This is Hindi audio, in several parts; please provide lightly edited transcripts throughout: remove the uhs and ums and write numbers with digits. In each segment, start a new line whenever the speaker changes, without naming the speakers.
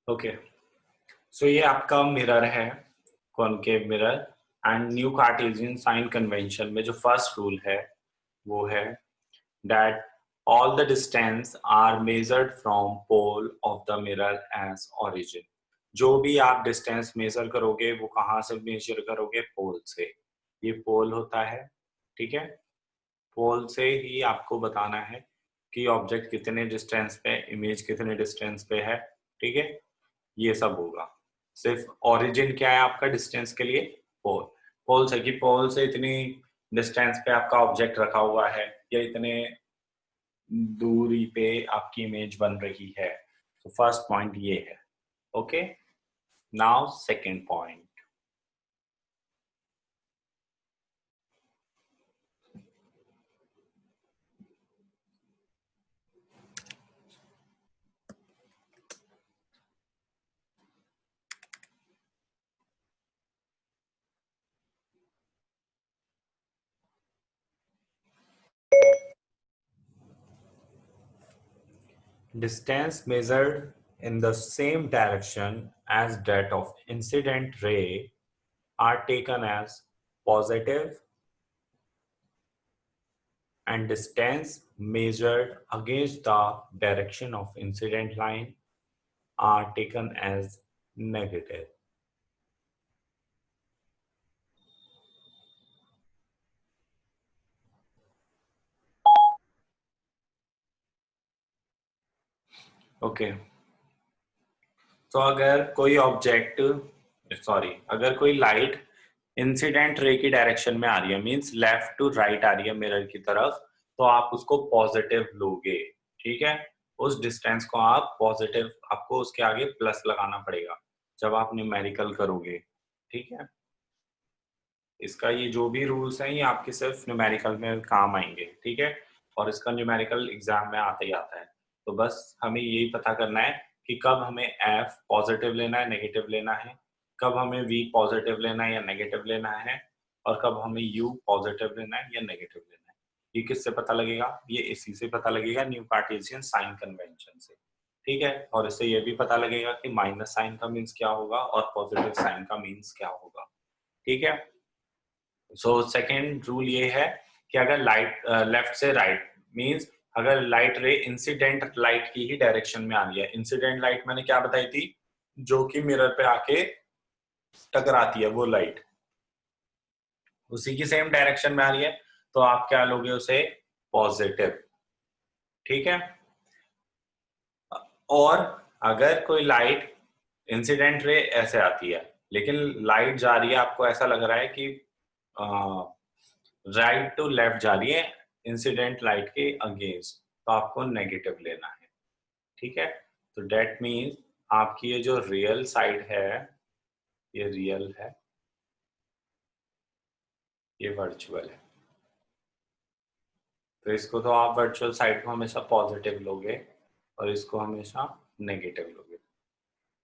ओके, सो ये आपका मिरर है, concave mirror. And new Cartesian sign convention में जो फर्स्ट रूल है वो है that all the distance are measured from pole of the mirror as origin। जो भी आप डिस्टेंस मेजर करोगे वो कहाँ से मेजर करोगे? पोल से। ये पोल होता है, ठीक है। पोल से ही आपको बताना है कि ऑब्जेक्ट कितने डिस्टेंस पे, इमेज कितने डिस्टेंस पे है, ठीक है। ये सब होगा। सिर्फ ओरिजिन क्या है आपका डिस्टेंस के लिए? पोल। पोल से कि पोल से इतनी डिस्टेंस पे आपका ऑब्जेक्ट रखा हुआ है या इतने दूरी पे आपकी इमेज बन रही है। तो फर्स्ट पॉइंट ये है। Okay, now second point. Distance measured in the same direction as that of incident ray are taken as positive, and distance measured against the direction of incident line are taken as negative। Okay, तो अगर कोई ऑब्जेक्ट, सॉरी, अगर कोई लाइट इंसिडेंट रे की डायरेक्शन में आ रही है, मींस लेफ्ट टू राइट आ रही है मिरर की तरफ, तो आप उसको पॉजिटिव लोगे, ठीक है। उस डिस्टेंस को आप पॉजिटिव, आपको उसके आगे प्लस लगाना पड़ेगा जब आप न्यूमेरिकल करोगे, ठीक है। इसका ये जो भी रूल्स हैं ये आपके सिर्फ न्यूमेरिकल में काम आएंगे, ठीक है। और इसका न्यूमेरिकल एग्जाम में आते ही आता है। तो बस हमें यही पता करना है कि कब हमें एफ पॉजिटिव लेना है, नेगेटिव लेना है, कब हमें वी पॉजिटिव लेना है या नेगेटिव लेना है, और कब हमें यू पॉजिटिव लेना है या नेगेटिव लेना है। ये किससे पता लगेगा? ये इसी से पता लगेगा, न्यू कार्टेशियन साइन कन्वेंशन से, ठीक है। और इससे ये भी पता लगेगा कि माइनस साइन का मीन्स क्या होगा और पॉजिटिव साइन का मीन्स क्या होगा, ठीक है। सो सेकेंड रूल ये है कि अगर लाइट लेफ्ट से राइट मींस अगर लाइट रे इंसिडेंट लाइट की ही डायरेक्शन में आ रही है, इंसिडेंट लाइट मैंने क्या बताई थी? जो कि मिरर पे आके टकराती है वो लाइट, उसी की सेम डायरेक्शन में आ रही है, तो आप क्या लोगे उसे? पॉजिटिव, ठीक है। और अगर कोई लाइट इंसिडेंट रे ऐसे आती है लेकिन लाइट जा रही है, आपको ऐसा लग रहा है कि राइट टू लेफ्ट जा रही है इंसिडेंट लाइट के अगेंस्ट, तो आपको नेगेटिव लेना है, ठीक है। तो डेट मीन्स आपकी ये जो रियल साइड है ये रियल है, ये वर्चुअल है। तो इसको तो आप वर्चुअल साइड को हमेशा पॉजिटिव लोगे और इसको हमेशा नेगेटिव लोगे,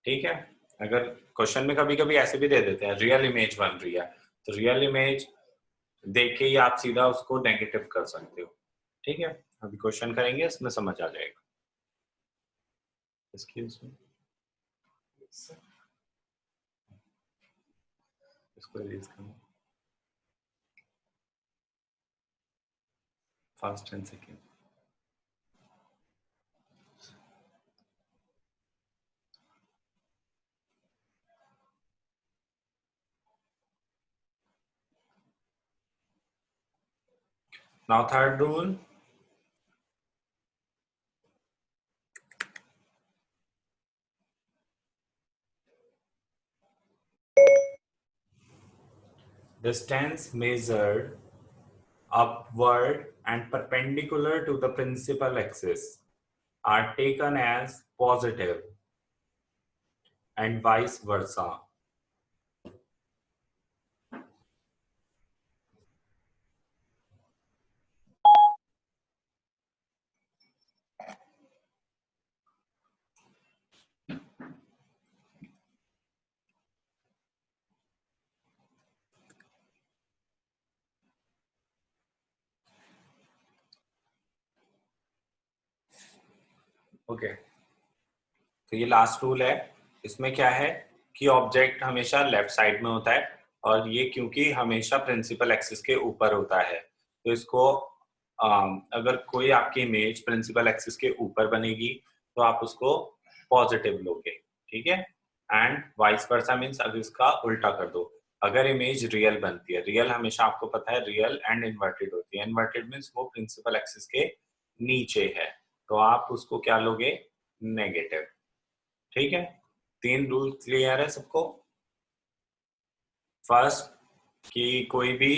ठीक है। अगर क्वेश्चन में कभी कभी ऐसे भी दे देते हैं रियल इमेज बन रही है, तो रियल इमेज देख के ही आप सीधा उसको नेगेटिव कर सकते हो, ठीक है। अभी क्वेश्चन करेंगे, इसमें समझ आ जाएगा। एक्सक्यूज मी, इसको रिलीज करना first and second. Now third rule, distance measured upward and perpendicular to the principal axis are taken as positive and vice versa। Okay, तो ये लास्ट रूल है इसमें क्या है कि ऑब्जेक्ट हमेशा लेफ्ट साइड में होता है और ये क्योंकि हमेशा प्रिंसिपल एक्सिस के ऊपर होता है, तो इसको अगर कोई आपकी इमेज प्रिंसिपल एक्सिस के ऊपर बनेगी तो आप उसको पॉजिटिव लोगे, ठीक है। एंड वाइस वर्सा मीन्स अगर इसका उल्टा कर दो, अगर इमेज रियल बनती है, रियल हमेशा आपको पता है रियल एंड इन्वर्टेड होती है, इन्वर्टेड मीन्स वो प्रिंसिपल एक्सिस के नीचे है, तो आप उसको क्या लोगे, नेगेटिव, ठीक है। 3 रूल क्लियर है सबको। फर्स्ट कि कोई भी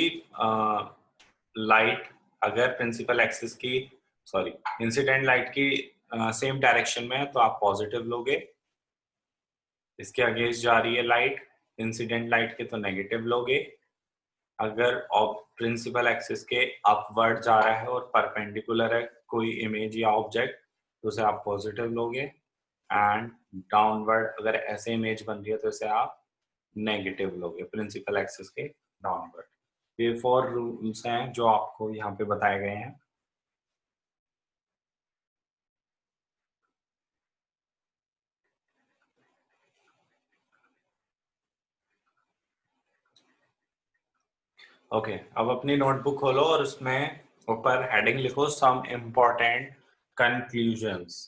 लाइट अगर प्रिंसिपल एक्सिस की सॉरी इंसिडेंट लाइट की सेम डायरेक्शन में है तो आप पॉजिटिव लोगे, इसके अगेंस्ट जा रही है लाइट इंसिडेंट लाइट के तो नेगेटिव लोगे, अगर प्रिंसिपल एक्सिस के अपवर्ड जा रहा है और परपेंडिकुलर है कोई इमेज या ऑब्जेक्ट तो उसे आप पॉजिटिव लोगे, एंड डाउनवर्ड अगर ऐसे इमेज बन रही है तो इसे आप नेगेटिव लोगे प्रिंसिपल एक्सिस के डाउनवर्ड। ये 4 रूल्स हैं जो आपको यहाँ पे बताए गए हैं। ओके अब अपनी नोटबुक खोलो और उसमें ऊपर हेडिंग लिखो some important conclusions.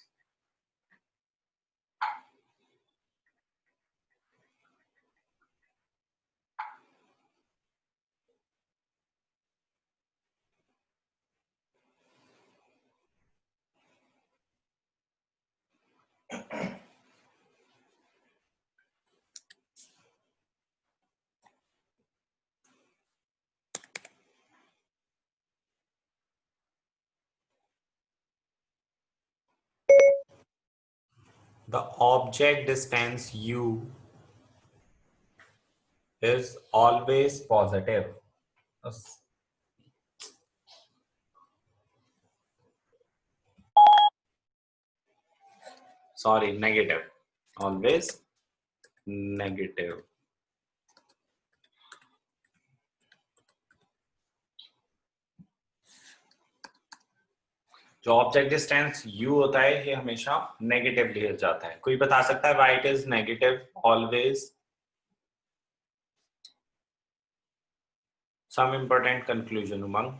The object distance u is always positive. Sorry, negative. Always negative. जो ऑब्जेक्ट डिस्टेंस u होता है ये हमेशा नेगेटिव लिया जाता है। कोई बता सकता है why it is negative always? Some important conclusion Umang.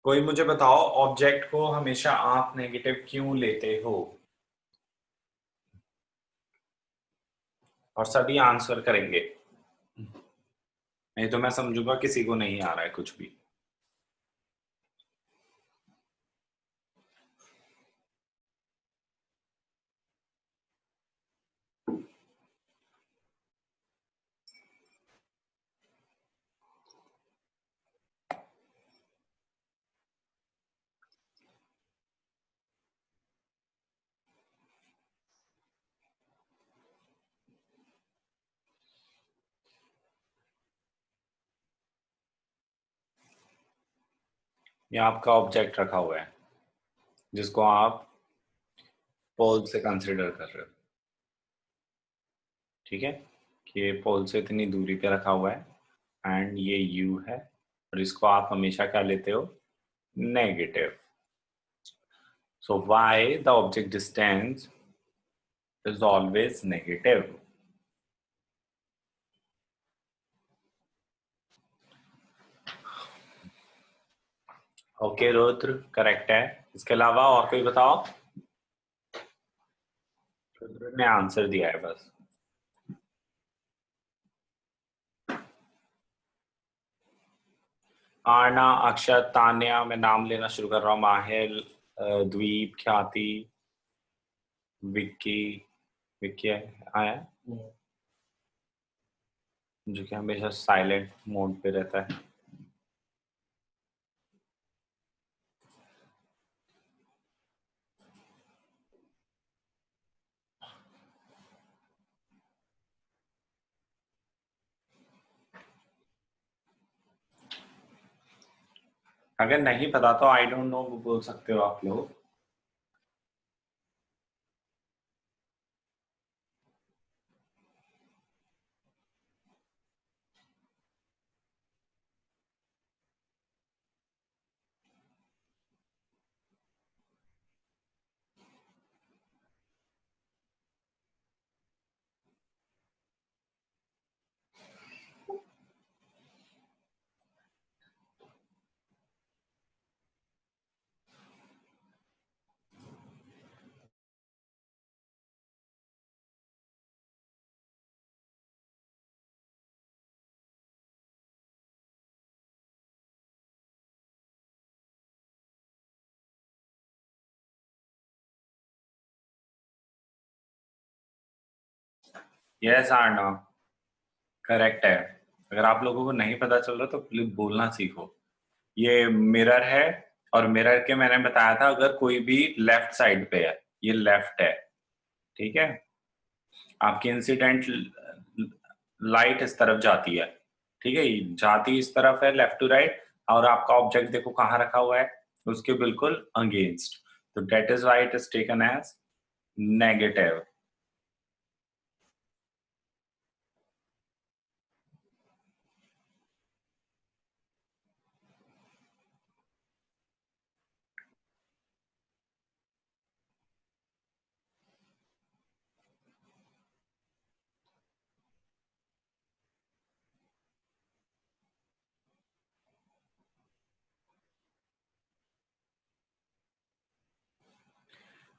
कोई मुझे बताओ ऑब्जेक्ट को हमेशा आप नेगेटिव क्यों लेते हो? और सभी आंसर करेंगे, नहीं तो मैं समझूंगा किसी को नहीं आ रहा है कुछ भी। ये आपका ऑब्जेक्ट रखा हुआ है जिसको आप पोल से कंसिडर कर रहे हो, ठीक है। कि ये पोल से इतनी दूरी पे रखा हुआ है एंड ये u है और इसको आप हमेशा क्या लेते हो, negative. So why the object distance is always negative? Okay Rudra correct है। इसके अलावा और कोई बताओ। रुद्र ने आंसर दिया है बस। आरना, अक्षत, तान्या, मैं नाम लेना शुरू कर रहा हूँ, माहिर, द्वीप, ख्याति, विक्की, विक्की आया जो कि हमेशा साइलेंट मोड पे रहता है। अगर नहीं पता तो आई डोंट नो बोल सकते हो आप लोग। यस आर नो, करेक्ट है। अगर आप लोगों को नहीं पता चल रहा तो प्लीज बोलना सीखो। ये मिरर है, और मिरर के मैंने बताया था अगर कोई भी लेफ्ट साइड पे है, ये लेफ्ट है, ठीक है। आपकी इंसिडेंट लाइट इस तरफ जाती है, ठीक है, जाती इस तरफ है लेफ्ट टू राइट, और आपका ऑब्जेक्ट देखो कहाँ रखा हुआ है, उसके बिल्कुल अगेंस्ट। तो that is why it is taken as negative.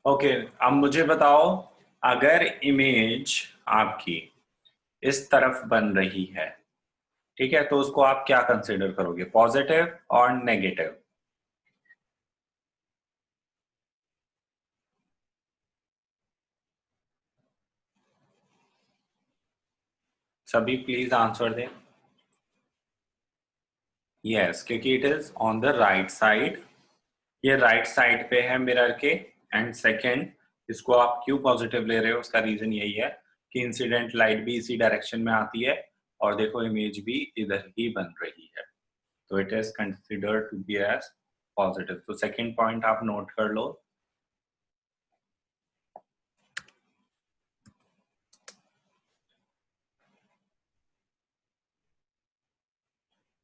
Okay, अब मुझे बताओ, अगर इमेज आपकी इस तरफ बन रही है, ठीक है, तो उसको आप क्या कंसिडर करोगे, पॉजिटिव और नेगेटिव? सभी प्लीज आंसर दें। यस, क्योंकि it is on the right side, ये राइट साइड पे है मिरर के। एंड सेकंड, इसको आप क्यों पॉजिटिव ले रहे हो, उसका रीजन यही है कि इंसिडेंट लाइट भी इसी डायरेक्शन में आती है, और देखो इमेज भी इधर ही बन रही है, तो it is considered to be as positive. तो सेकंड पॉइंट आप नोट कर लो।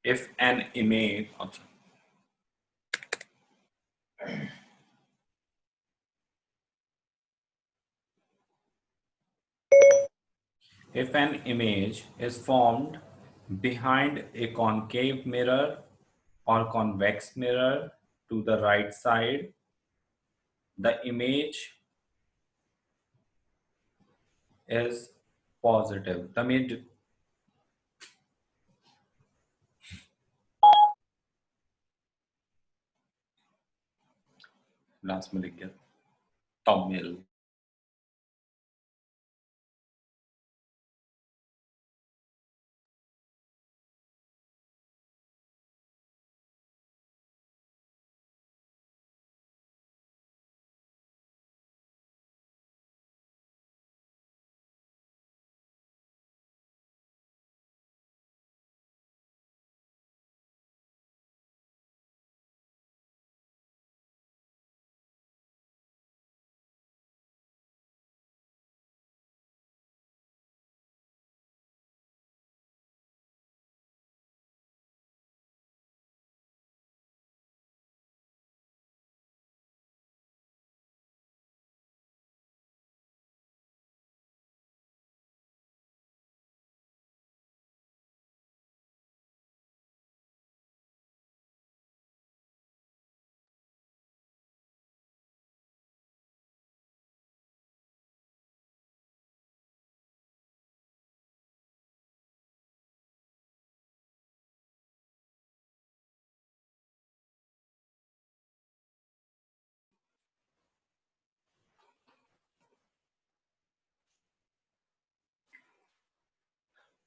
if an image if an image is formed behind a concave mirror or convex mirror to the right side, the image is positive. The image, last में लिख गया तमिल।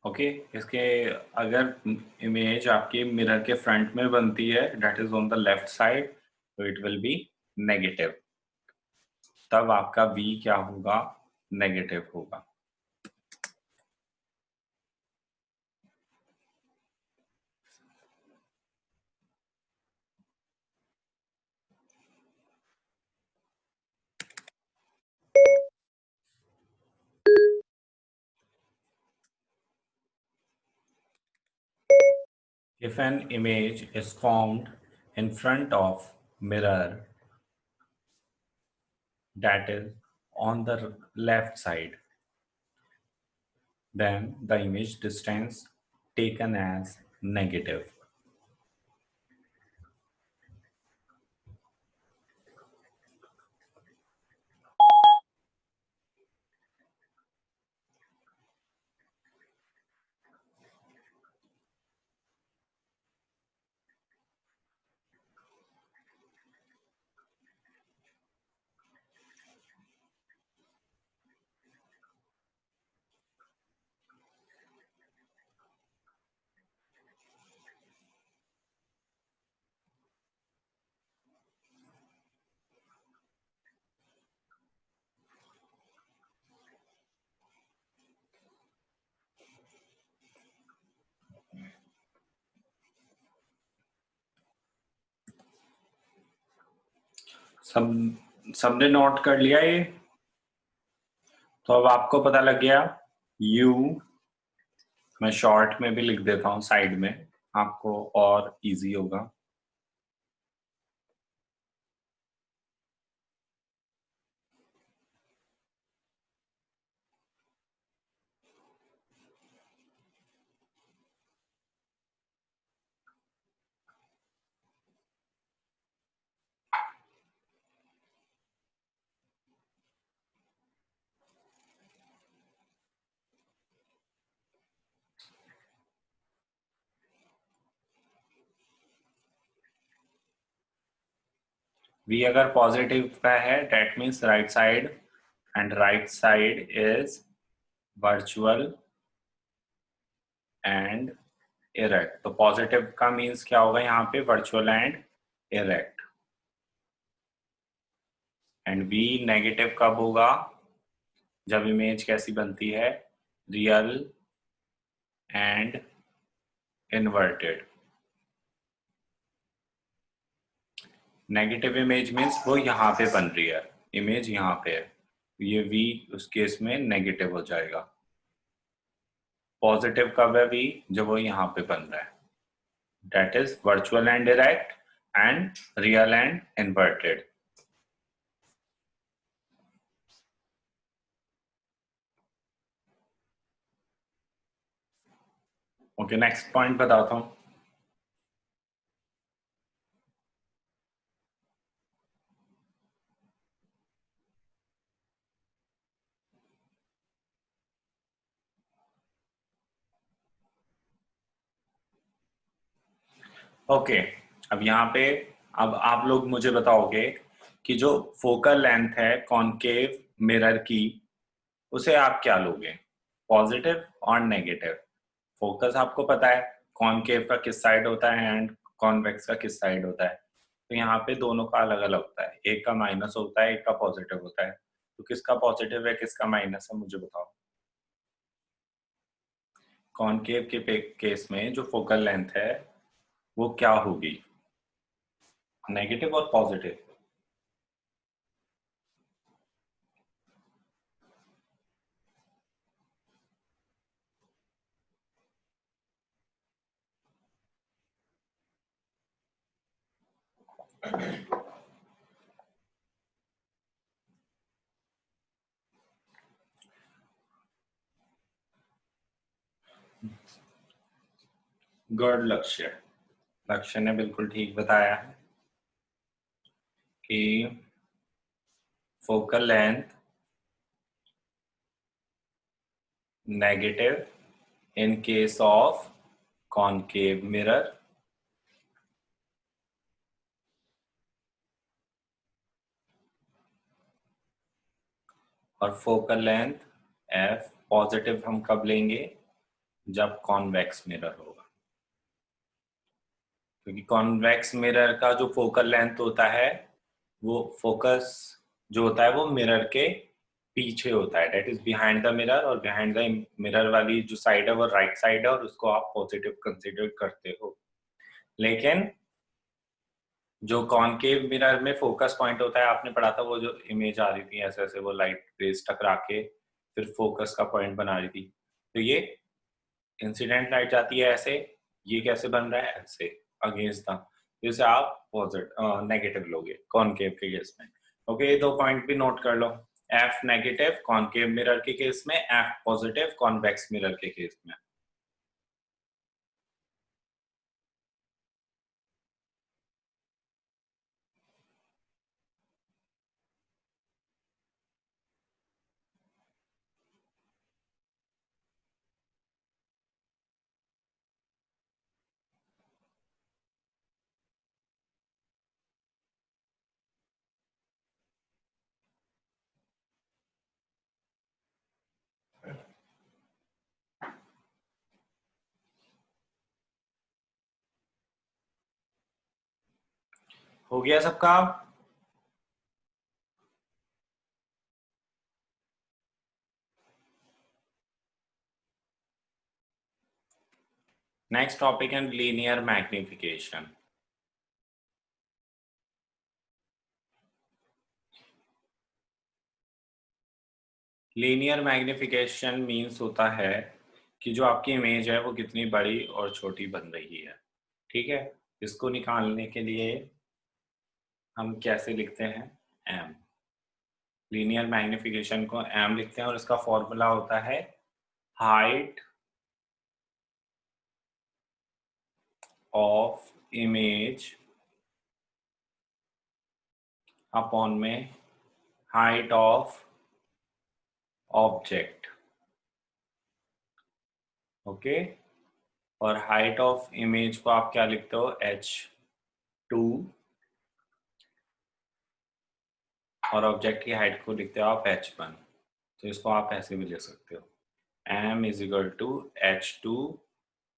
ओके, इसके अगर इमेज आपकी मिरर के फ्रंट में बनती है, that is on the left side, तो इट विल बी नेगेटिव। तब आपका v क्या होगा, नेगेटिव होगा। If an image is formed in front of mirror that is on the left side, then the image distance taken as negative. सबने नोट कर लिया ये? तो अब आपको पता लग गया u, मैं शॉर्ट में भी लिख देता हूँ साइड में, आपको और इजी होगा। v अगर पॉजिटिव का है that means right side, and right side is virtual and erect. तो पॉजिटिव का मीन्स क्या होगा यहाँ पे? Virtual and erect. And v negative कब होगा? जब इमेज कैसी बनती है? Real and inverted. Negative image means वो यहाँ पे बन रही है, इमेज यहाँ पे है, ये v उस केस में नेगेटिव हो जाएगा। पॉजिटिव कब है v? जब वो यहाँ पे बन रहा है, that is virtual and direct and real and inverted. Okay, next point बताता हूँ। ओके, अब यहाँ पे अब आप लोग मुझे बताओगे कि जो फोकल लेंथ है कॉनकेव मिरर की, उसे आप क्या लोगे, पॉजिटिव और नेगेटिव? फोकस आपको पता है कॉनकेव का किस साइड होता है एंड कॉन्वेक्स का किस साइड होता है, तो यहाँ पे दोनों का अलग अलग होता है, एक का माइनस होता है, एक का पॉजिटिव होता है। तो किसका पॉजिटिव है किसका माइनस है, मुझे बताओ। कॉनकेव के केस में जो फोकल लेंथ है वो क्या होगी, नेगेटिव और पॉजिटिव? गुड लक्ष्य, लक्ष्य ने बिल्कुल ठीक बताया है कि focal length negative in case of concave mirror और फोकल लेंथ एफ पॉजिटिव हम कब लेंगे, जब कॉन्वेक्स मिरर होगा। क्योंकि कॉन्वेक्स मिरर का जो फोकल लेंथ होता है वो फोकस जो होता है वो मिरर के पीछे होता है, that is behind the mirror, और बिहाइंड द मिरर वाली जो साइड है वो राइट साइड है और उसको आप पॉजिटिव कंसीडर करते हो। लेकिन जो कॉनकेव मिरर में फोकस पॉइंट होता है, आपने पढ़ा था वो जो इमेज आ रही थी ऐसे ऐसे, वो लाइट रेज टकरा के फिर फोकस का पॉइंट बना रही थी, तो ये इंसिडेंट लाइट जाती है ऐसे, ये कैसे बन रहा है ऐसे अगेंस्ट द, जैसे आप पॉजिटिव नेगेटिव लोगे कॉनकेव के केस में। ओके, ये दो पॉइंट भी नोट कर लो, एफ नेगेटिव कॉनकेव मिरर के केस में, एफ पॉजिटिव कॉन्वेक्स मिरर के केस में। हो गया सबका? नेक्स्ट टॉपिक है linear magnification. Linear magnification means होता है कि जो आपकी इमेज है वो कितनी बड़ी और छोटी बन रही है। ठीक है, इसको निकालने के लिए हम कैसे लिखते हैं, एम। लीनियर मैग्निफिकेशन को एम लिखते हैं और इसका फॉर्मूला होता है हाइट ऑफ इमेज अपॉन में हाइट ऑफ ऑब्जेक्ट। ओके, और हाइट ऑफ इमेज को आप क्या लिखते हो, h2, और ऑब्जेक्ट की हाइट को लिखते हो आप h1। तो इसको आप ऐसे भी लिख सकते हो, m is equal to h2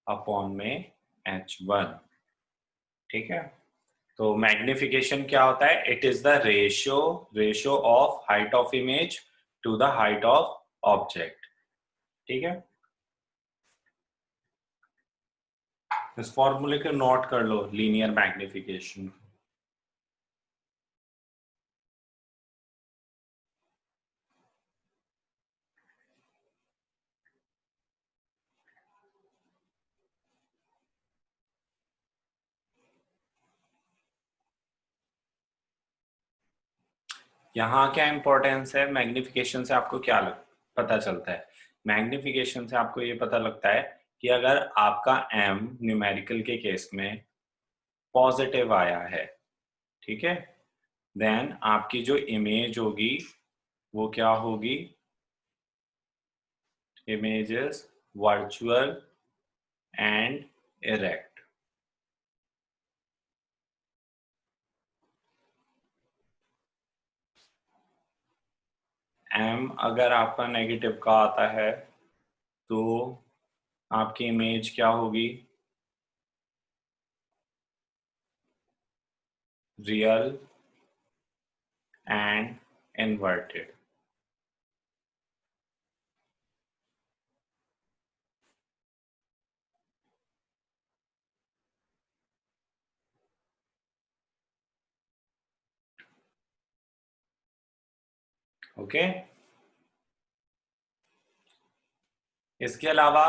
upon में h1। ठीक है, तो मैग्निफिकेशन क्या होता है, it is the ratio of height of image to the height of object. ठीक है, इस फॉर्मूले को नोट कर लो, लीनियर मैग्निफिकेशन। यहाँ क्या इंपॉर्टेंस है, मैग्निफिकेशन से आपको क्या पता चलता है, मैग्निफिकेशन से आपको ये पता लगता है कि अगर आपका m न्यूमेरिकल के केस में पॉजिटिव आया है, ठीक है, देन आपकी जो इमेज होगी वो क्या होगी, image is virtual and erect. m अगर आपका नेगेटिव का आता है तो आपकी इमेज क्या होगी, रियल एंड इन्वर्टेड। ओके, इसके अलावा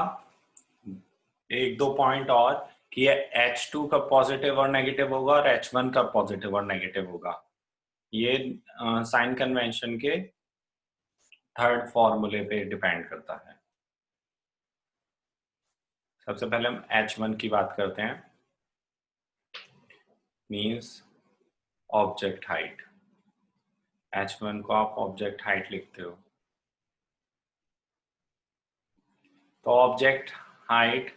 एक दो पॉइंट और कि ये H2 कब पॉजिटिव और नेगेटिव होगा और H1 कब पॉजिटिव और नेगेटिव होगा, ये साइन कन्वेंशन के थर्ड फॉर्मूले पे डिपेंड करता है। सबसे पहले हम H1 की बात करते हैं, मींस ऑब्जेक्ट हाइट। H1 को आप ऑब्जेक्ट हाइट लिखते हो, तो ऑब्जेक्ट हाइट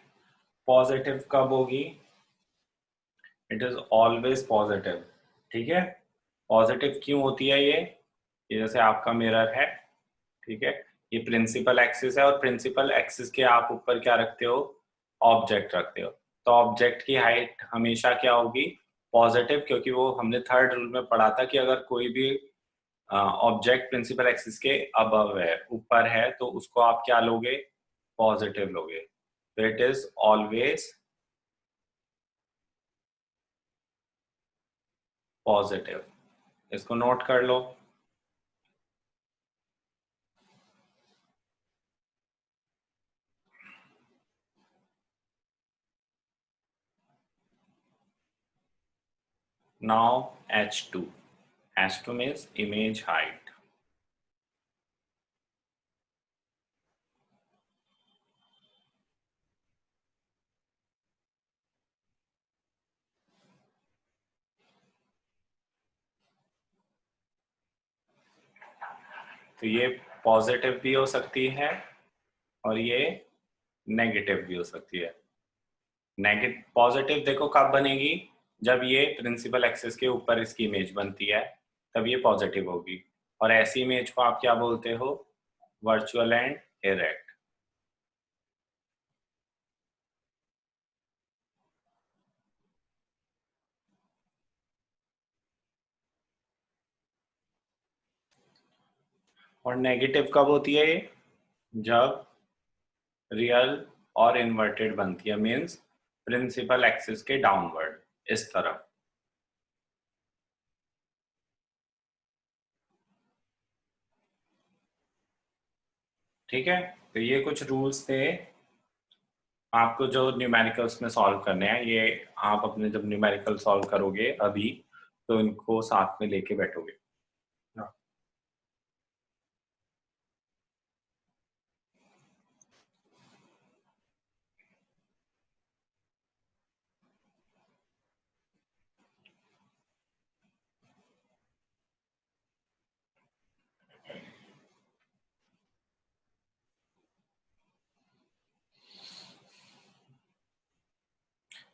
पॉजिटिव कब होगी, इट इज ऑलवेज पॉजिटिव। ठीक है, पॉजिटिव क्यों होती है ये जैसे आपका मिरर है, ठीक है, ये प्रिंसिपल एक्सिस है और प्रिंसिपल एक्सिस के आप ऊपर क्या रखते हो, ऑब्जेक्ट रखते हो, तो ऑब्जेक्ट की हाइट हमेशा क्या होगी, पॉजिटिव, क्योंकि वो हमने थर्ड रूल में पढ़ा था कि अगर कोई भी ऑब्जेक्ट प्रिंसिपल एक्सिस के अबव है, ऊपर है, तो उसको आप क्या लोगे, पॉजिटिव लोगे। तो इट इज ऑलवेज पॉजिटिव, इसको नोट कर लो। Now H2. H2 means image height. तो ये पॉजिटिव भी हो सकती है और ये नेगेटिव भी हो सकती है। नेगेटिव पॉजिटिव देखो कब बनेगी, जब ये प्रिंसिपल एक्सिस के ऊपर इसकी इमेज बनती है, तब ये पॉजिटिव होगी। और ऐसी इमेज को आप क्या बोलते हो, वर्चुअल एंड इरेक्ट। और नेगेटिव कब होती है ये, जब रियल और इन्वर्टेड बनती है, मीन्स प्रिंसिपल एक्सिस के डाउनवर्ड इस तरफ। ठीक है, तो ये कुछ रूल्स थे आपको जो न्यूमेरिकल्स में सॉल्व करने हैं। ये आप अपने जब न्यूमेरिकल सॉल्व करोगे अभी, तो इनको साथ में लेके बैठोगे।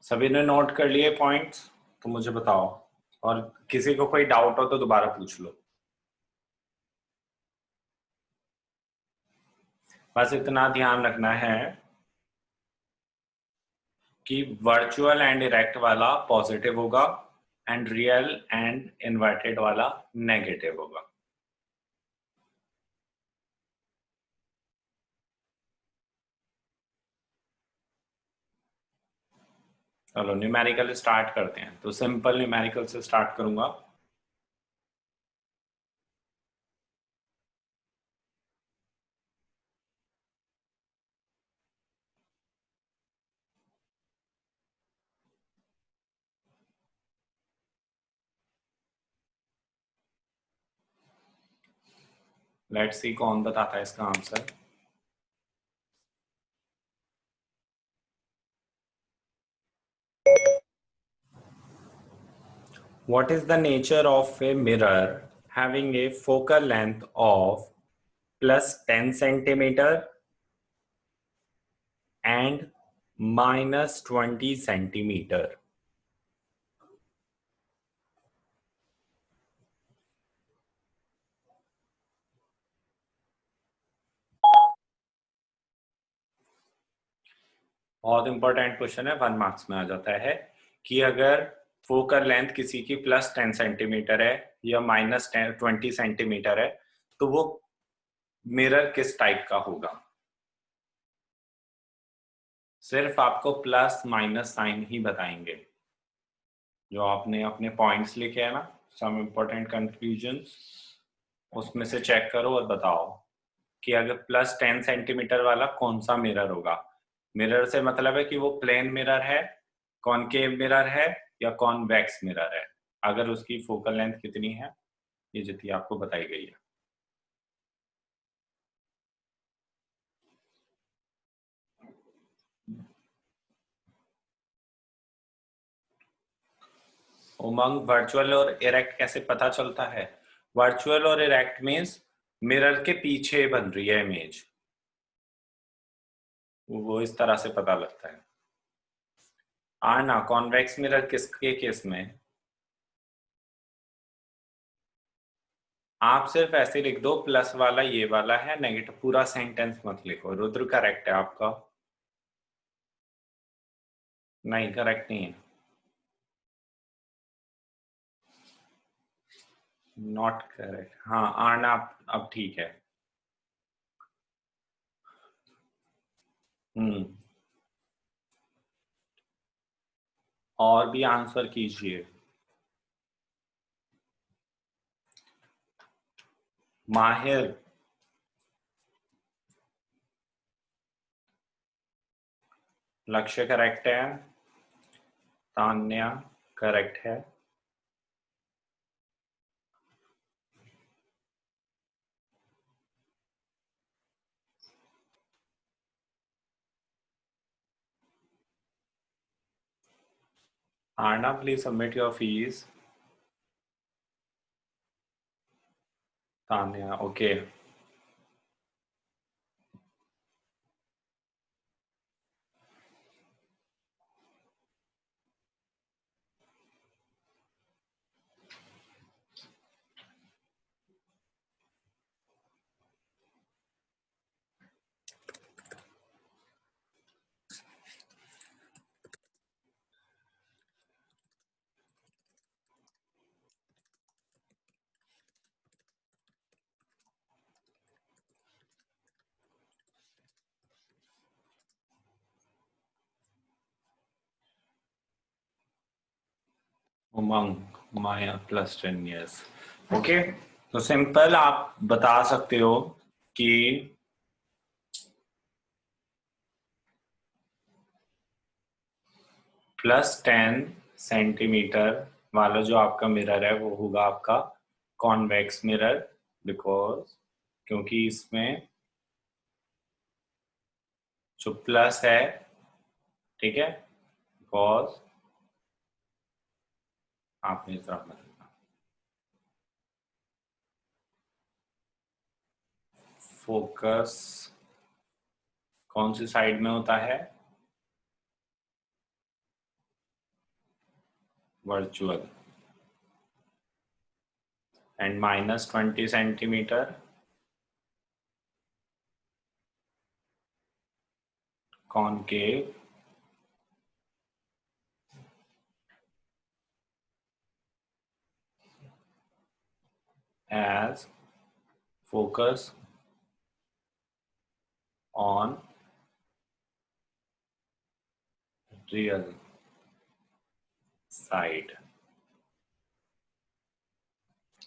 सभी ने नोट कर लिए पॉइंट्स? तो मुझे बताओ, और किसी को कोई डाउट हो तो दोबारा पूछ लो। बस इतना ध्यान रखना है कि वर्चुअल एंड इरेक्ट वाला पॉजिटिव होगा एंड रियल एंड इन्वर्टेड वाला नेगेटिव होगा। चलो न्यूमेरिकल स्टार्ट करते हैं। तो सिंपल न्यूमेरिकल से स्टार्ट करूंगा। लेट्स सी कौन बताता है इसका answer. What is the nature of a mirror having a focal length of plus 10 centimeter and minus 20 centimeter? बहुत इंपॉर्टेंट क्वेश्चन है, 1 मार्क्स में आ जाता है कि अगर फोकल लेंथ किसी की प्लस 10 सेंटीमीटर है या माइनस 20 सेंटीमीटर है, तो वो मिरर किस टाइप का होगा। सिर्फ आपको प्लस माइनस साइन ही बताएंगे। जो आपने अपने पॉइंट्स लिखे हैं ना, सम इम्पोर्टेंट कंक्लूजन्स, उसमें से चेक करो और बताओ कि अगर प्लस 10 सेंटीमीटर वाला कौन सा मिरर होगा। मिरर से मतलब है कि वो प्लेन मिरर है, कॉनकेव मिरर है या कॉन्वेक्स मिरर है। अगर उसकी फोकल लेंथ कितनी है, ये जितनी आपको बताई गई है। उमंग, वर्चुअल और इरेक्ट कैसे पता चलता है? वर्चुअल और इरेक्ट मीन्स मिरर के पीछे बन रही है इमेज, वो इस तरह से पता लगता है। आना कॉन्वेक्स मिरर किसके केस में? आप सिर्फ ऐसे लिख दो प्लस वाला ये वाला है, नेगेटिव पूरा सेंटेंस मत लिखो। रुद्र करेक्ट है आपका? नहीं, करेक्ट नहीं है। Not correct. हाँ आना, अब ठीक है। हम्म, और भी आंसर कीजिए। माहिर, लक्ष्य करेक्ट है। तान्या करेक्ट है। आना please submit your fees. Tanya okay. Umang, Maya plus 10 years। Okay, तो सिंपल आप बता सकते हो कि +10 सेंटीमीटर वाला जो आपका मिरर है वो होगा आपका कॉन्वेक्स मिरर, बिकॉज क्योंकि इसमें जो प्लस है, ठीक है, बिकॉज आपने इस तरफ मत लिखना। फोकस कौन सी साइड में होता है? Virtual. And -20 centimetre concave as focus on real side।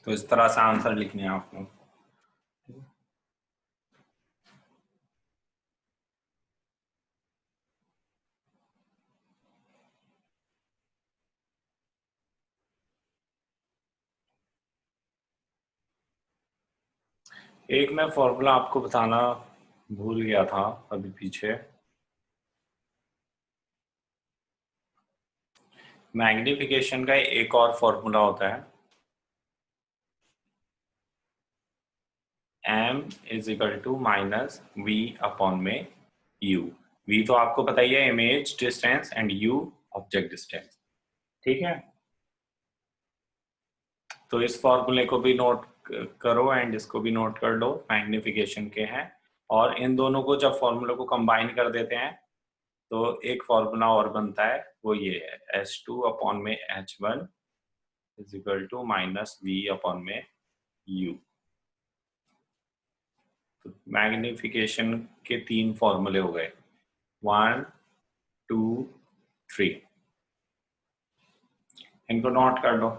तो इस तरह से आंसर लिखने हैं आपको। एक मैं फॉर्मूला आपको बताना भूल गया था अभी पीछे। मैग्निफिकेशन का एक और फॉर्मूला होता है, m = -v में u। v तो आपको पता ही है, image distance, and u object distance, ठीक है। तो इस फॉर्मूले को भी नोट करो एंड इसको भी नोट कर लो, मैग्निफिकेशन के हैं। और इन दोनों को जब फॉर्मूले को कंबाइन कर देते हैं तो एक फॉर्मूला और बनता है, वो ये है h2 में h1 = -v में u। तो मैग्निफिकेशन के 3 फॉर्मूले हो गए, 1 2 3। इनको नोट कर लो।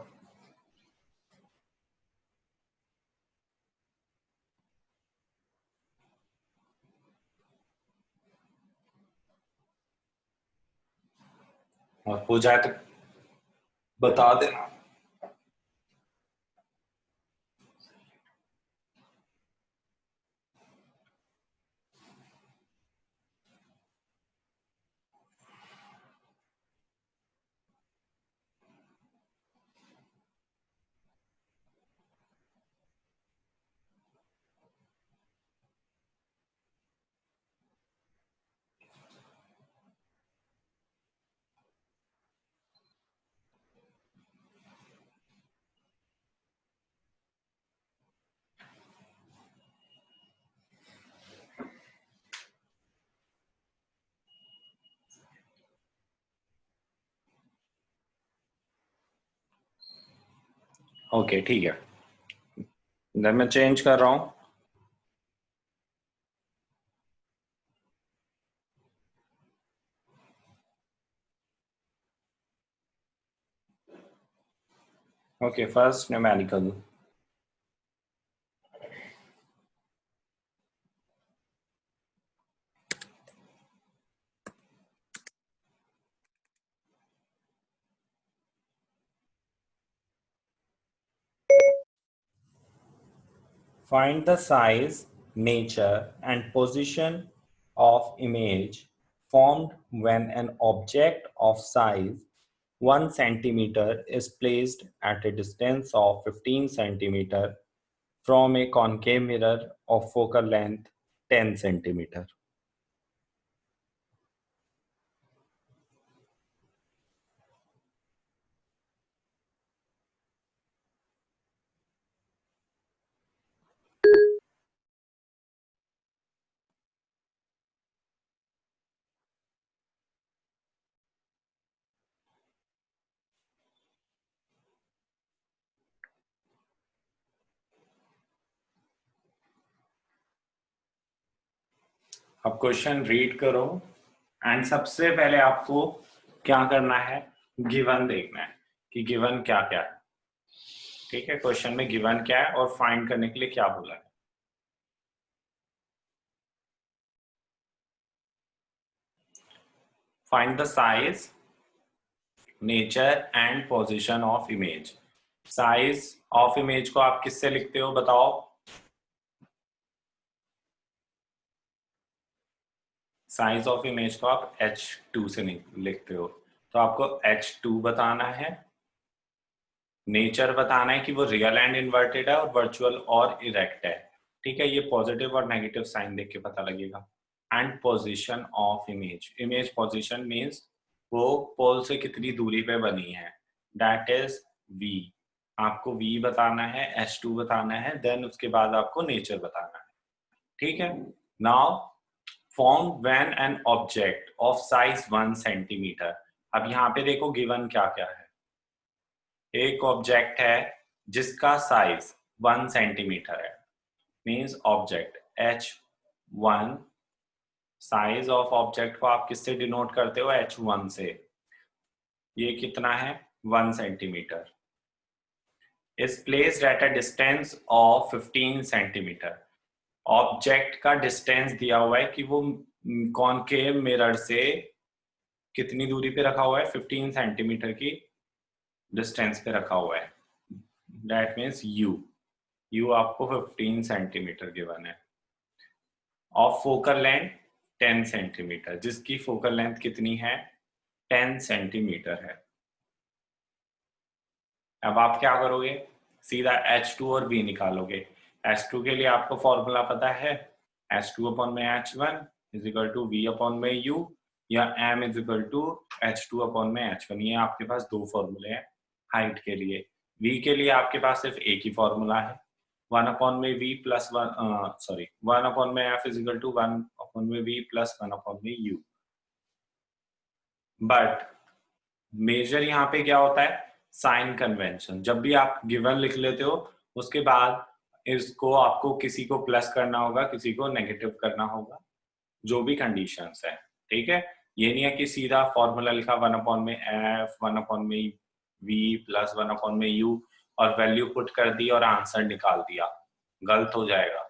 और हो जाए तो बता देना। ओके ठीक है, इधर मैं चेंज कर रहा हूँ। Okay, first numerical. Find the size, nature, and position of image formed when an object of size 1 centimeter is placed at a distance of 15 centimeter from a concave mirror of focal length 10 centimeter. अब क्वेश्चन रीड करो एंड सबसे पहले आपको क्या करना है, गिवन देखना है कि गिवन क्या क्या है। ठीक है, क्वेश्चन में गिवन क्या है और फाइंड करने के लिए क्या बोला है। Find the size, nature and position of image. Size of image को आप किससे लिखते हो बताओ? साइज ऑफ इमेज को आप h2 से लिखते हो। तो आपको h2 बताना है, नेचर बताना है कि वो रियल एंड इन्वर्टेड है और वर्चुअल और इरेक्ट है। ठीक है, ये पॉजिटिव और नेगेटिव साइन देख के पता लगेगा। And position of image, image position means वो पोल से कितनी दूरी पे बनी है, दैट इज v। आपको v बताना है, h2 बताना है, देन उसके बाद आपको नेचर बताना है। ठीक है, now form when an object of size 1 centimetre. अब यहाँ पे देखो गिवन क्या क्या है। एक ऑब्जेक्ट है जिसका साइज 1 सेंटीमीटर है, means object h1। Size of object को आप किससे डिनोट करते हो? h1 से। ये कितना है? 1 centimetre. Is placed at a distance of 15 centimetre. Object का डिस्टेंस दिया हुआ है कि वो कॉनकेव मिरर से कितनी दूरी पे रखा हुआ है? 15 सेंटीमीटर की डिस्टेंस पे रखा हुआ है, दैट मीन्स u आपको 15 सेंटीमीटर गिवन है। ऑफ फोकल लेंथ 10 सेंटीमीटर, जिसकी फोकल लेंथ कितनी है? 10 सेंटीमीटर है। अब आप क्या करोगे? सीधा h2 और v निकालोगे। h2 के लिए आपको फॉर्मूला पता है, h2 अपॉन में h1 is equal to v upon में u, या m is equal to h2 upon में h1। ये आपके पास दो फॉर्मूले हैं हाइट के लिए। v के लिए आपके पास सिर्फ एक ही फॉर्मूला है, 1 अपॉन में v प्लस 1 अपॉन में f is equal to 1 upon में v प्लस 1 अपॉन में u। बट मेजर यहाँ पे क्या होता है? Sign convention. जब भी आप गिवन लिख लेते हो उसके बाद इसको आपको किसी को प्लस करना होगा, किसी को नेगेटिव करना होगा, जो भी कंडीशंस है। ठीक है, ये नहीं है कि सीधा फॉर्मूला लिखा 1 अपॉन में एफ, 1 अपॉन में वी प्लस 1 अपॉन में यू और वैल्यू पुट कर दी और आंसर निकाल दिया, गलत हो जाएगा।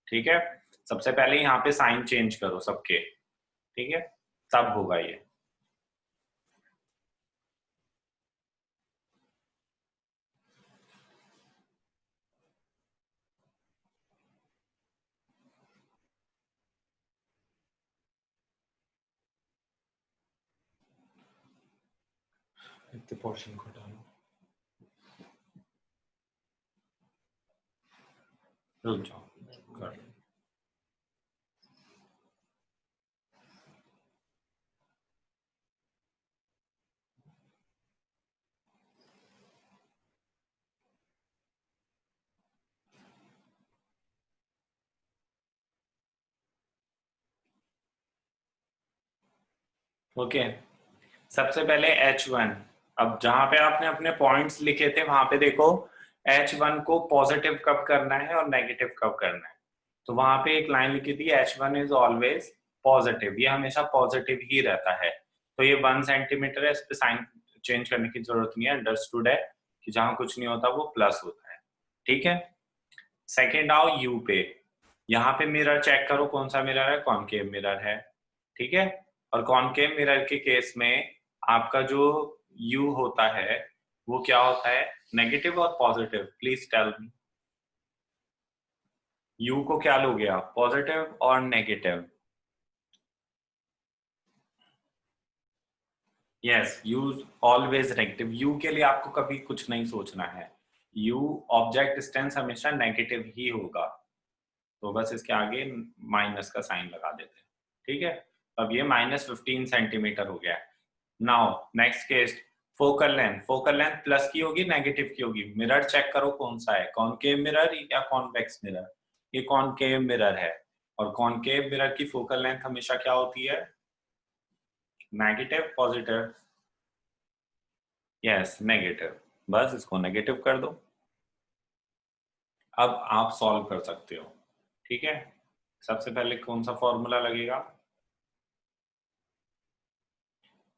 ठीक है, सबसे पहले यहाँ पे साइन चेंज करो सबके, ठीक है, तब होगा ये। इतने पोर्शन को डालो, रुक जाओ कर। ओके, सबसे पहले h1। अब जहां पे आपने अपने पॉइंट्स लिखे थे वहां पे देखो h1 को पॉजिटिव कब करना है और नेगेटिव कब करना है। तो वहां पे एक लाइन लिखी थी h1 इज ऑलवेज पॉजिटिव, ये हमेशा पॉजिटिव ही रहता है। तो ये 1 सेंटीमीटर है, इस पे साइन चेंज करने की जरूरत नहीं है, अंडरस्टूड है कि जहां कुछ नहीं होता वो प्लस होता है। ठीक है, सेकेंड आओ u पे। यहाँ पे मिरर चेक करो, कौन सा मिरर है? कॉनकेव मिरर है। ठीक है, और कॉनकेव मिरर के केस में आपका जो u होता है वो क्या होता है? नेगेटिव और positive? Please tell me, u को क्या लोगे आप, पॉजिटिव और negative? Yes, u always negative. u के लिए आपको कभी कुछ नहीं सोचना है, u ऑब्जेक्ट डिस्टेंस हमेशा नेगेटिव ही होगा। तो बस इसके आगे माइनस का साइन लगा देते हैं। ठीक है, अब ये -15 सेंटीमीटर हो गया। Now next case, focal length. Focal length plus की होगी नेगेटिव की होगी? मिरर चेक करो कौन सा है, कॉनकेव मिरर या कॉन्वेक्स मिरर? ये कॉनकेव मिरर है, और कॉनकेव मिरर की फोकल लेंथ हमेशा क्या होती है? Negative, positive? Yes, negative. बस इसको नेगेटिव कर दो। अब आप सॉल्व कर सकते हो। ठीक है, सबसे पहले कौन सा फॉर्मूला लगेगा?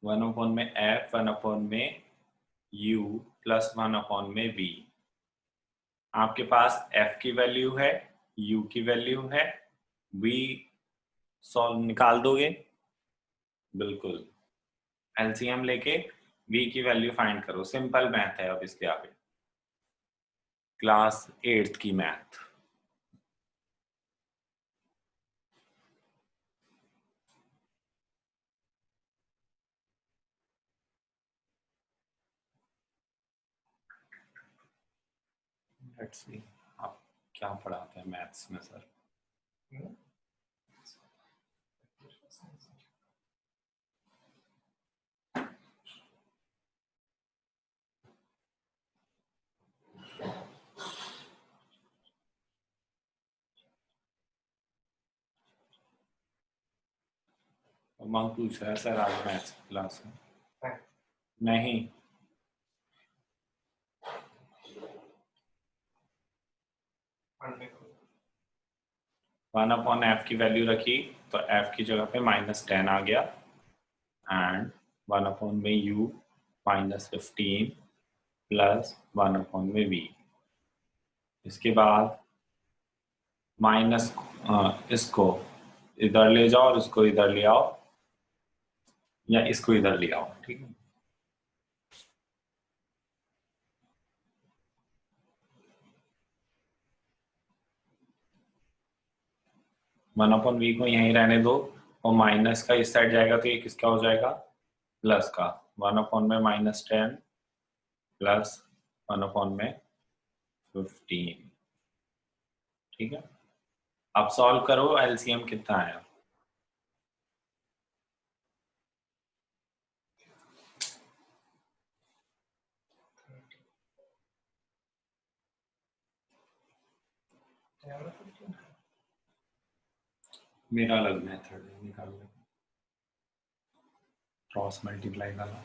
1 अपॉन में एफ, 1 अपॉन में u प्लस 1 अपॉन में v। आपके पास f की वैल्यू है, u की वैल्यू है, v सॉल्व निकाल दोगे? बिल्कुल, एलसीएम लेके v की वैल्यू फाइंड करो, सिंपल मैथ है। अब इसके आगे क्लास 8th की मैथ। लेट्स सी आप क्या पढ़ाते हैं मैथ्स में सर। उमंग पूछ रहा है सर आज मैथ्स की क्लास में। नहीं, 1/f की वैल्यू रखी तो f की जगह पे -10 आ गया, एंड 1/u -15 प्लस 1/v। इसके बाद माइनस इसको इधर ले जाओ और इसको इधर ले आओ, या इसको इधर ले आओ, ठीक है। वन अपॉन वी को यहीं रहने दो, और माइनस का इस साइड जाएगा तो ये किसका हो जाएगा, प्लस का। 1/में -10 प्लस 1/में 15, ठीक है। अब सॉल्व करो, एलसीएम कितना आया। मेरा अलग मेथड है निकालने का, क्रॉस मल्टीप्लाई वाला।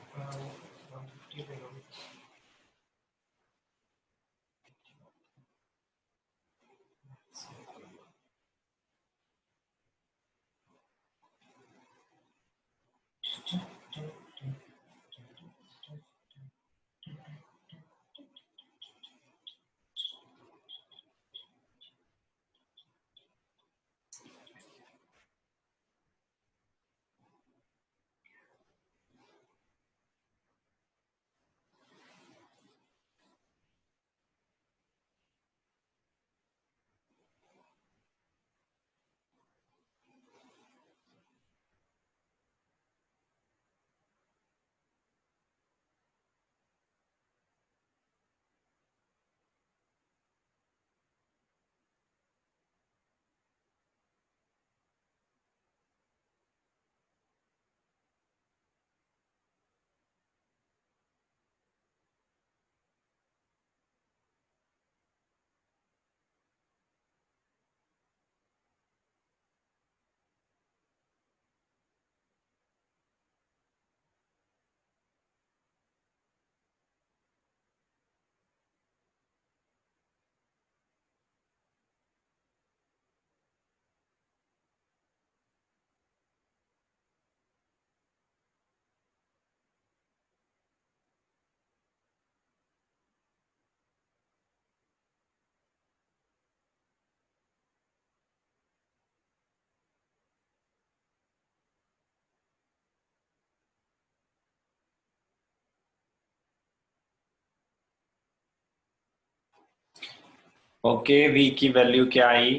ओके, वी की वैल्यू क्या आई,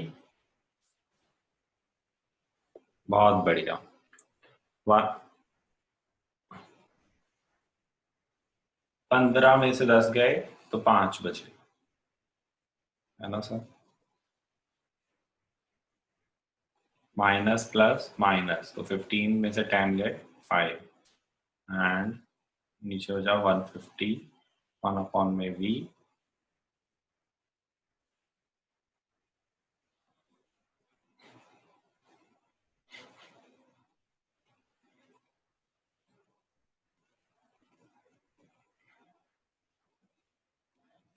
बहुत बढ़िया। 15 में से 10 गए तो 5 बचे, है ना सर। माइनस प्लस माइनस तो 15 में से 10 गए 5, एंड नीचे हो जाओ 150, 1/में v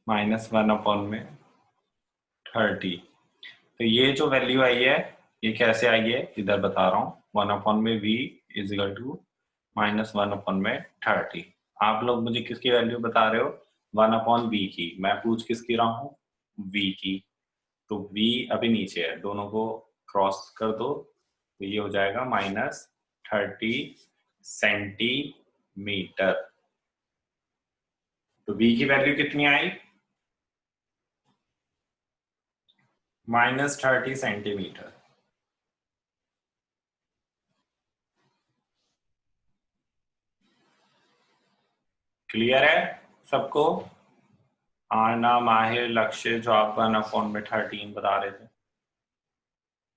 -1/में 30। तो ये जो वैल्यू आई है ये कैसे आई है, इधर बता रहा हूँ। 1/में v इजिकल टू -1/में 30। आप लोग मुझे किसकी वैल्यू बता रहे हो, 1/v की। मैं पूछ किसकी रहा हूँ, v की। तो v अभी नीचे है, दोनों को क्रॉस कर दो तो ये हो जाएगा -30 सेंटीमीटर। v की वैल्यू कितनी आई? -30 सेंटीमीटर। क्लियर है सबको? आना, माहिर, लक्ष्य, जॉब 1/13 बता रहे थे।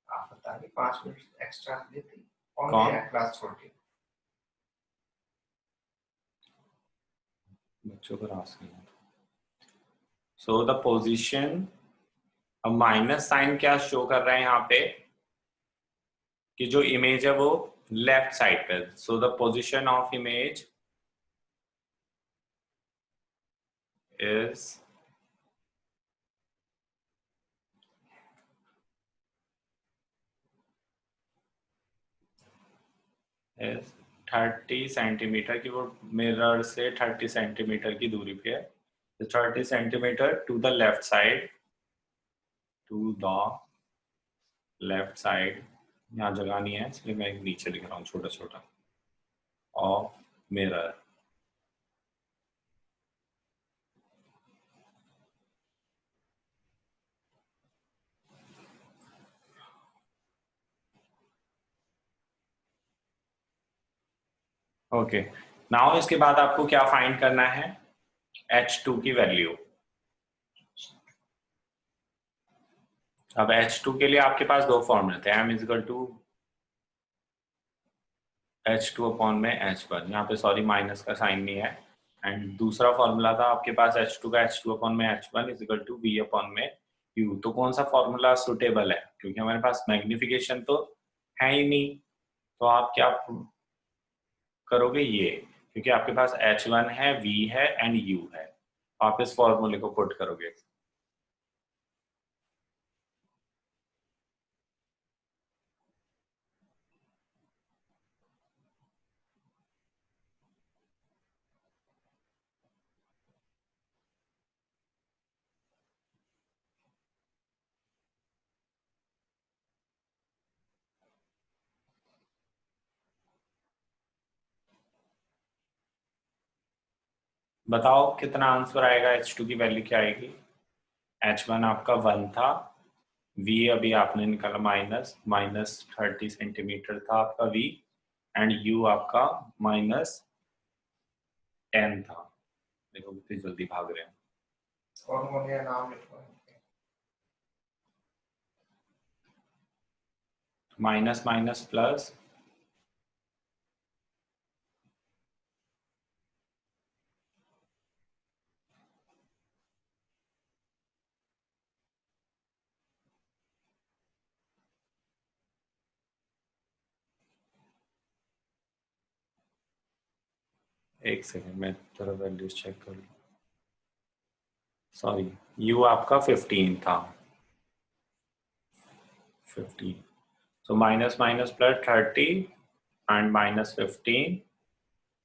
आप बता रहे 5 मिनट एक्स्ट्रा लेते
कौन?
क्लास छोड़ के
बच्चों को रास नहीं। सो द पोजीशन, अब माइनस साइन क्या शो कर रहा है यहाँ पे कि जो इमेज है वो लेफ्ट साइड पे। So the position of image is 30 centimetre की, वो मिरर से 30 सेंटीमीटर की दूरी पे है। 30 centimetre to the left side, to the left side, यहाँ जगह नहीं है इसलिए मैं नीचे लिख रहा हूँ छोटा छोटा, ऑफ मिरर। ओके, नाउ इसके बाद आपको क्या फाइंड करना है? H2 की वैल्यू। अब H2 के लिए आपके पास दो फॉर्मूले थे, m = H2 अपॉन में H1, यहाँ पे सॉरी माइनस का साइन नहीं है। एंड दूसरा फॉर्मूला था आपके पास H2 का, H2 अपॉन में H1 = V अपॉन में U। तो कौन सा फॉर्मूला सुटेबल है? क्योंकि हमारे पास मैग्निफिकेशन तो है ही नहीं, तो आप क्या करोगे? ये, क्योंकि आपके पास H1 है, V है एंड U है, आप इस फॉर्मूले को पुट करोगे। बताओ कितना आंसर आएगा? H2 की वैल्यू क्या आएगी? H1 आपका 1 था, V अभी आपने निकाला -30 सेंटीमीटर था आपका V, एंड U आपका -10 था। देखो कितनी जल्दी भाग रहे हैं।
फॉर्मूले का नाम लिखो।
माइनस माइनस प्लस, एक सेकेंड मैं थोड़ा वैल्यूज चेक कर लूँ। सॉरी, U आपका 15 था, 15। So minus minus plus 30 and -15,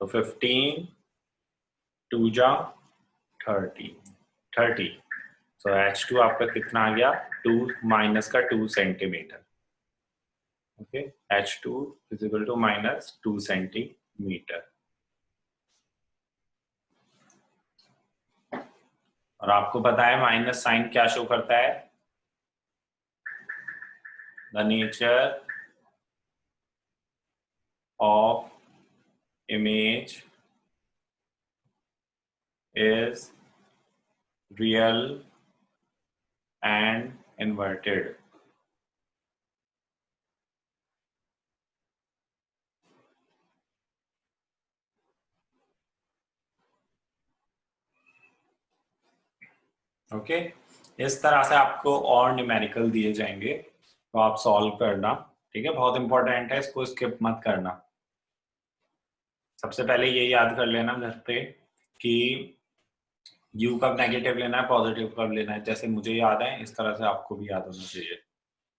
तो 15 2 जा 30। सो H2 आपका कितना आ गया? 2 माइनस का 2 सेंटीमीटर। Okay, H2 = -2 centimetre. और आपको पता है माइनस साइन क्या शो करता है? The nature of image is real and inverted। Okay, इस तरह से आपको और न्यूमेरिकल दिए जाएंगे तो आप सॉल्व करना, ठीक है? बहुत इंपॉर्टेंट है, इसको स्किप मत करना। सबसे पहले ये याद कर लेना घर पे कि U कब नेगेटिव लेना है, पॉजिटिव कब लेना है। जैसे मुझे याद है इस तरह से आपको भी याद होना चाहिए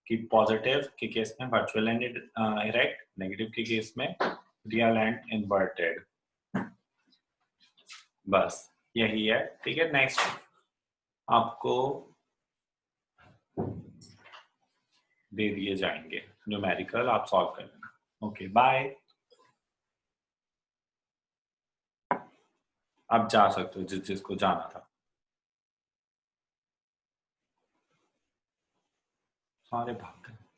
कि पॉजिटिव के केस में वर्चुअल एंड इरेक्ट, नेगेटिव के केस में रियल एंड इन्वर्टेड। बस यही है, ठीक है? नेक्स्ट आपको दे दिए जाएंगे न्यूमेरिकल, आप सॉल्व कर लेना। Okay, bye. आप जा सकते हो जिस जिसको जाना था। सारे भाग गए।